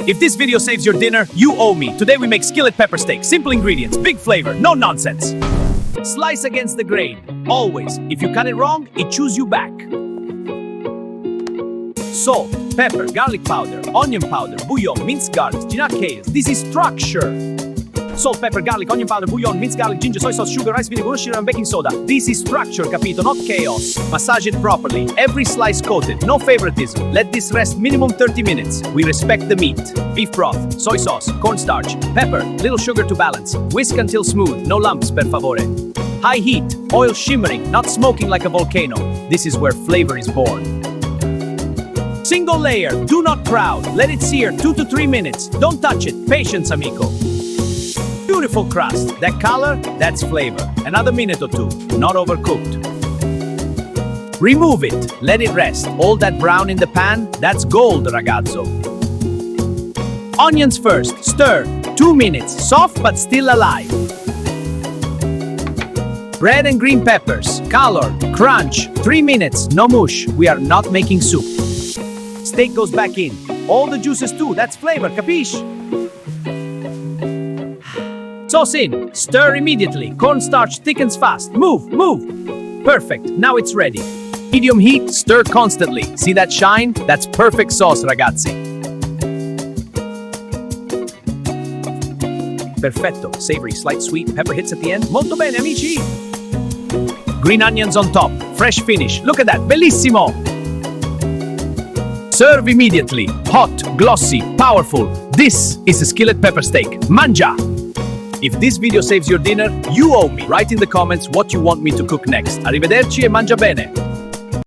If this video saves your dinner, you owe me. Today we make skillet pepper steak. Simple ingredients, big flavor, no nonsense. Slice against the grain. Always. If you cut it wrong, it chews you back. Salt, pepper, garlic powder, onion powder, bouillon, minced garlic, chaos. This is structure. Salt, pepper, garlic, onion powder, bouillon, minced garlic, ginger, soy sauce, sugar, rice vinegar, sugar, and baking soda. This is structure, capito, not chaos. Massage it properly. Every slice coated. No favoritism. Let this rest minimum 30 minutes. We respect the meat. Beef broth, soy sauce, cornstarch, pepper, little sugar to balance. Whisk until smooth. No lumps, per favore. High heat. Oil shimmering, not smoking like a volcano. This is where flavor is born. Single layer. Do not crowd. Let it sear 2 to 3 minutes. Don't touch it. Patience, amico. Beautiful crust. That color, that's flavor. Another minute or two. Not overcooked. Remove it. Let it rest. All that brown in the pan, that's gold, ragazzo. Onions first. Stir. 2 minutes. Soft but still alive. Red and green peppers. Color. Crunch. 3 minutes. No mush. We are not making soup. Steak goes back in. All the juices too. That's flavor. Capiche? Sauce in. Stir immediately. Cornstarch thickens fast. Move. Perfect. Now it's ready. Medium heat. Stir constantly. See that shine? That's perfect sauce, ragazzi. Perfetto. Savory, slight sweet. Pepper hits at the end. Molto bene, amici. Green onions on top. Fresh finish. Look at that. Bellissimo. Serve immediately. Hot, glossy, powerful. This is a skillet pepper steak. Mangia! If this video saves your dinner, you owe me. Write in the comments what you want me to cook next. Arrivederci e mangia bene!